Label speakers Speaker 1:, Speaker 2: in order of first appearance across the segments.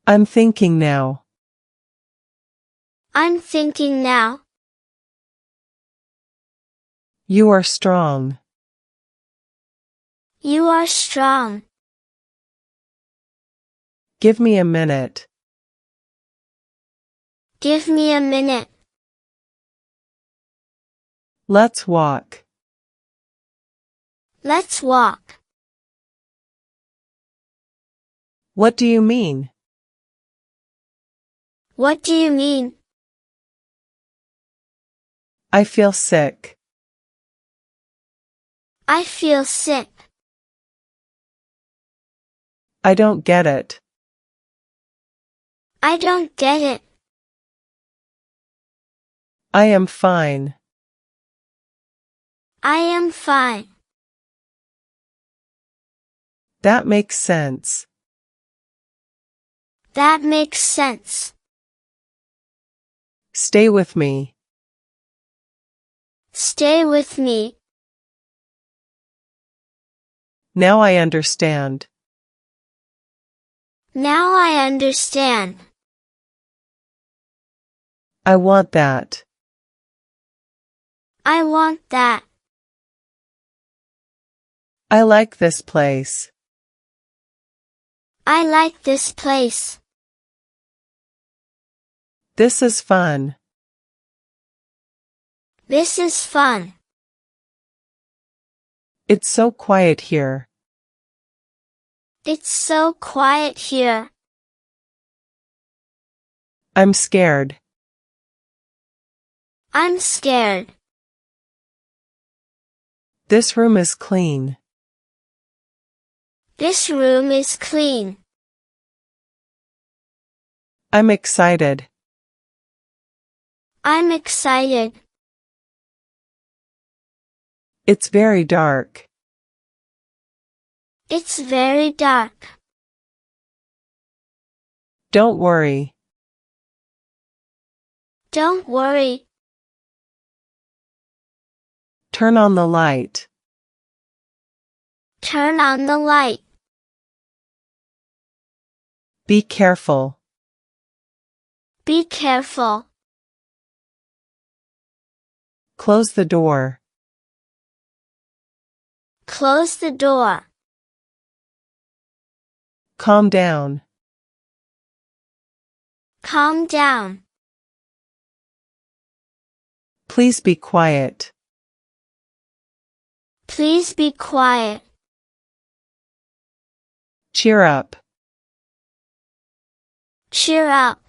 Speaker 1: I'm thinking now.
Speaker 2: I'm thinking now.
Speaker 1: You are strong.
Speaker 2: You are strong.
Speaker 1: Give me a minute.
Speaker 2: Give me a minute.
Speaker 1: Let's walk.
Speaker 2: Let's walk.
Speaker 1: What do you mean?
Speaker 2: What do you mean?
Speaker 1: I feel sick.
Speaker 2: I feel sick.
Speaker 1: I don't get it.
Speaker 2: I don't get it.
Speaker 1: I am fine.
Speaker 2: I am fine.
Speaker 1: That makes sense.
Speaker 2: That makes sense.
Speaker 1: Stay with me.
Speaker 2: Stay with me.
Speaker 1: Now I understand.
Speaker 2: Now I understand.
Speaker 1: I want that.
Speaker 2: I want that.
Speaker 1: I like this place.
Speaker 2: I like this place.
Speaker 1: This is fun.
Speaker 2: This is fun.
Speaker 1: It's so quiet here.
Speaker 2: It's so quiet here.
Speaker 1: I'm scared.
Speaker 2: I'm scared.
Speaker 1: This room is clean.
Speaker 2: This room is clean.
Speaker 1: I'm excited.
Speaker 2: I'm excited.
Speaker 1: It's very dark.
Speaker 2: It's very dark.
Speaker 1: Don't worry.
Speaker 2: Don't worry.
Speaker 1: Turn on the light.
Speaker 2: Turn on the light.
Speaker 1: Be careful.
Speaker 2: Be careful.
Speaker 1: Close the door.
Speaker 2: Close the door.
Speaker 1: Calm down.
Speaker 2: Calm down.
Speaker 1: Please be quiet.
Speaker 2: Please be quiet.
Speaker 1: Cheer up.
Speaker 2: Cheer up.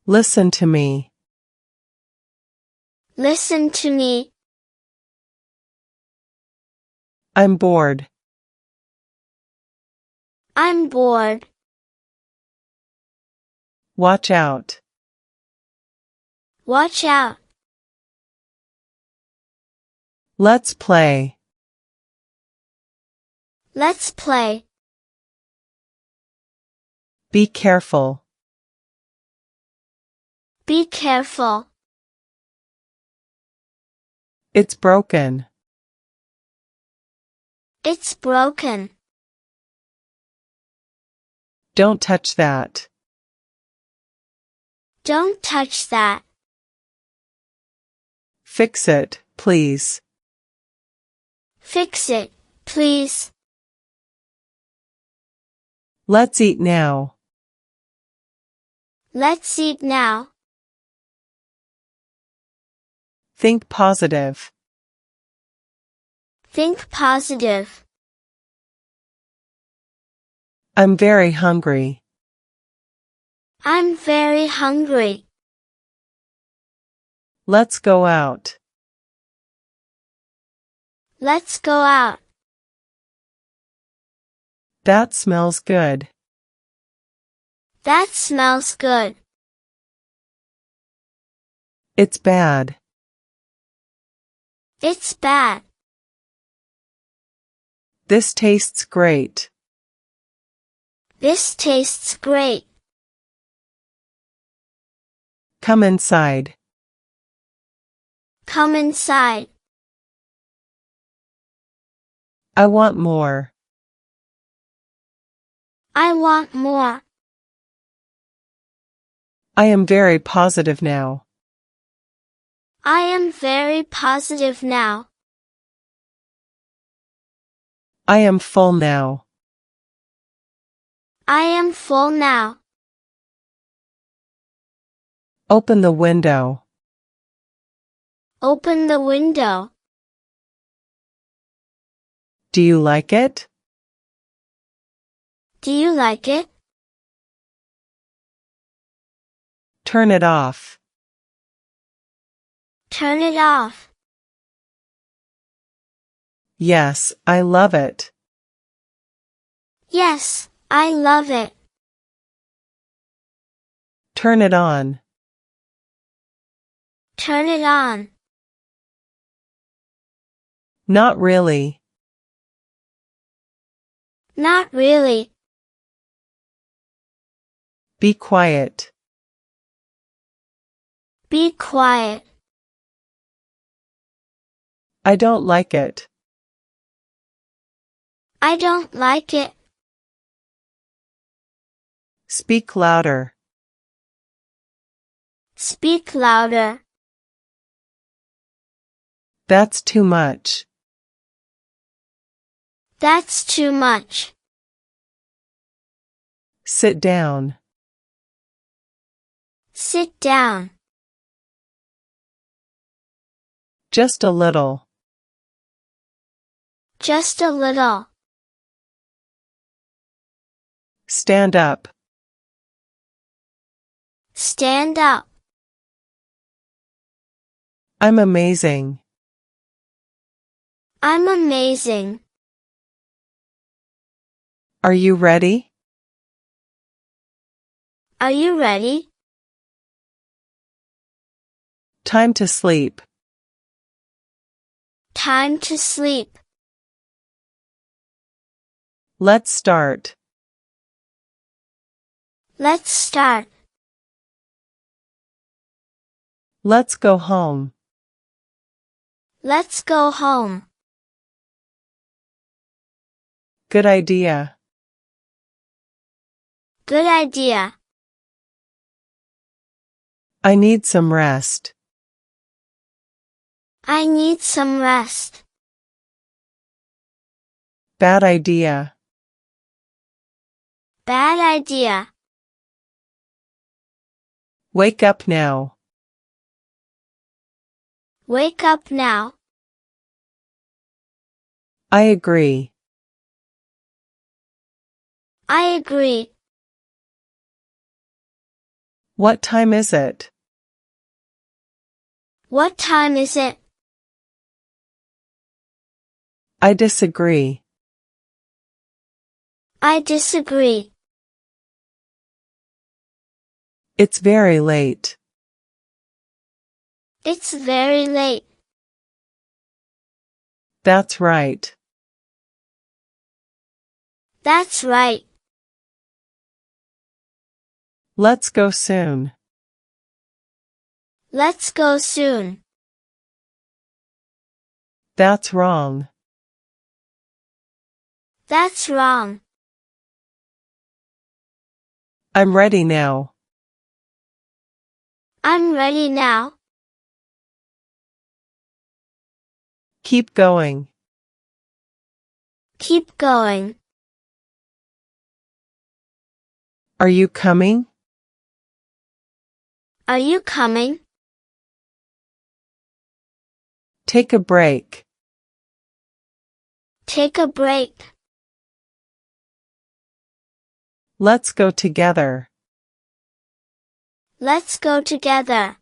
Speaker 1: Listen to me.
Speaker 2: Listen to me.
Speaker 1: I'm bored.
Speaker 2: I'm bored.
Speaker 1: Watch out.
Speaker 2: Watch out.
Speaker 1: Let's play.
Speaker 2: Let's play.
Speaker 1: Be careful.
Speaker 2: Be careful.
Speaker 1: It's broken.
Speaker 2: It's broken.
Speaker 1: Don't touch that.
Speaker 2: Don't touch that.
Speaker 1: Fix it, please.
Speaker 2: Fix it, please.
Speaker 1: Let's eat now.
Speaker 2: Let's eat now.
Speaker 1: Think positive.
Speaker 2: Think positive.
Speaker 1: I'm very hungry.
Speaker 2: I'm very hungry.
Speaker 1: Let's go out.
Speaker 2: Let's go out.
Speaker 1: That smells good.
Speaker 2: That smells good.
Speaker 1: It's bad.
Speaker 2: It's bad.
Speaker 1: This tastes great.
Speaker 2: This tastes great.
Speaker 1: Come inside.
Speaker 2: Come inside.
Speaker 1: I want more.
Speaker 2: I want more.
Speaker 1: I am very positive now.
Speaker 2: I am very positive now.
Speaker 1: I am full now.
Speaker 2: I am full now.
Speaker 1: Open the window.
Speaker 2: Open the window.
Speaker 1: Do you like it?
Speaker 2: Do you like it?
Speaker 1: Turn it off.
Speaker 2: Turn it off.
Speaker 1: Yes, I love it.
Speaker 2: Yes, I love it.
Speaker 1: Turn it on.
Speaker 2: Turn it on.
Speaker 1: Not really.
Speaker 2: Not really.
Speaker 1: Be quiet.
Speaker 2: Be quiet.
Speaker 1: I don't like it.
Speaker 2: I don't like it.
Speaker 1: Speak louder.
Speaker 2: Speak louder.
Speaker 1: That's too much.
Speaker 2: That's too much.
Speaker 1: Sit down.
Speaker 2: Sit down.
Speaker 1: Just a little.
Speaker 2: Just a little.
Speaker 1: Stand up.
Speaker 2: Stand up.
Speaker 1: I'm amazing.
Speaker 2: I'm amazing.
Speaker 1: Are you ready?
Speaker 2: Are you ready?
Speaker 1: Time to sleep.
Speaker 2: Time to sleep.
Speaker 1: Let's start.
Speaker 2: Let's start.
Speaker 1: Let's go home.
Speaker 2: Let's go home.
Speaker 1: Good idea.
Speaker 2: Good idea.
Speaker 1: I need some rest.
Speaker 2: I need some rest.
Speaker 1: Bad idea.
Speaker 2: Bad idea.
Speaker 1: Wake up now.
Speaker 2: Wake up now.
Speaker 1: I agree.
Speaker 2: I agree.
Speaker 1: What time is it?
Speaker 2: What time is it?
Speaker 1: I disagree.
Speaker 2: I disagree.
Speaker 1: It's very late.
Speaker 2: It's very late.
Speaker 1: That's right.
Speaker 2: That's right.
Speaker 1: Let's go soon.
Speaker 2: Let's go soon.
Speaker 1: That's wrong.
Speaker 2: That's wrong.
Speaker 1: I'm ready now.
Speaker 2: I'm ready now.
Speaker 1: Keep going.
Speaker 2: Keep going.
Speaker 1: Are you coming?
Speaker 2: Are you coming?
Speaker 1: Take a break.
Speaker 2: Take a break.
Speaker 1: Let's go together.
Speaker 2: Let's go together.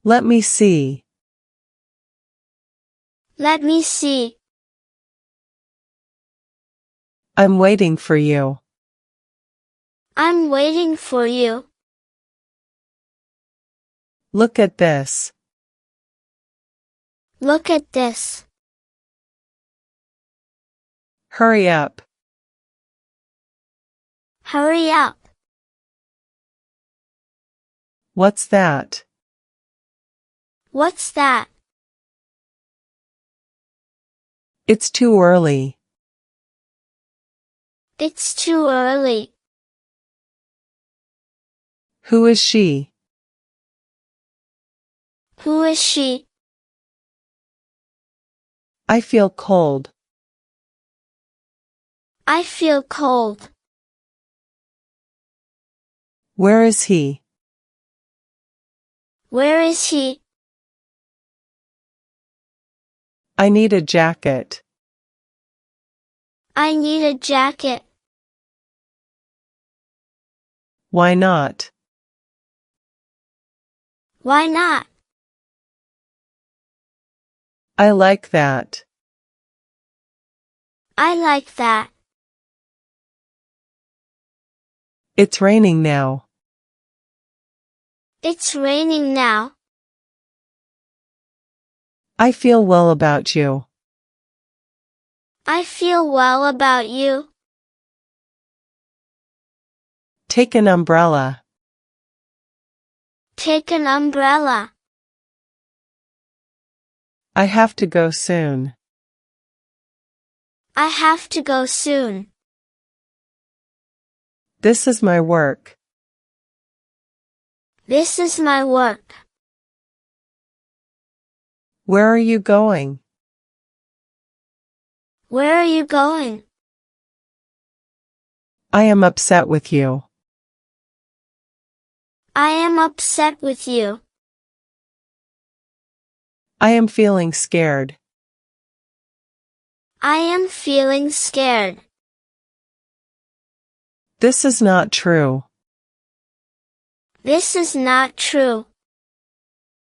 Speaker 1: Let me see.
Speaker 2: Let me see.
Speaker 1: I'm waiting for you.
Speaker 2: I'm waiting for you.
Speaker 1: Look at this.
Speaker 2: Look at this.
Speaker 1: Hurry up.
Speaker 2: Hurry up.
Speaker 1: What's that?
Speaker 2: What's that?
Speaker 1: It's too early.
Speaker 2: It's too early.
Speaker 1: Who is she?
Speaker 2: Who is she?
Speaker 1: I feel cold.
Speaker 2: I feel cold.
Speaker 1: Where is he?
Speaker 2: Where is he?
Speaker 1: I need a jacket.
Speaker 2: I need a jacket.
Speaker 1: Why not?
Speaker 2: Why not?
Speaker 1: I like that.
Speaker 2: I like that.
Speaker 1: It's raining now.
Speaker 2: It's raining now.
Speaker 1: I feel well about you.
Speaker 2: I feel well about you.
Speaker 1: Take an umbrella.
Speaker 2: Take an umbrella.
Speaker 1: I have to go soon.
Speaker 2: I have to go soon.
Speaker 1: This is my work.
Speaker 2: This is my work.
Speaker 1: Where are you going?
Speaker 2: Where are you going?
Speaker 1: I am upset with you.
Speaker 2: I am upset with you.
Speaker 1: I am feeling scared.
Speaker 2: I am feeling scared.
Speaker 1: This is not true.
Speaker 2: This is not true.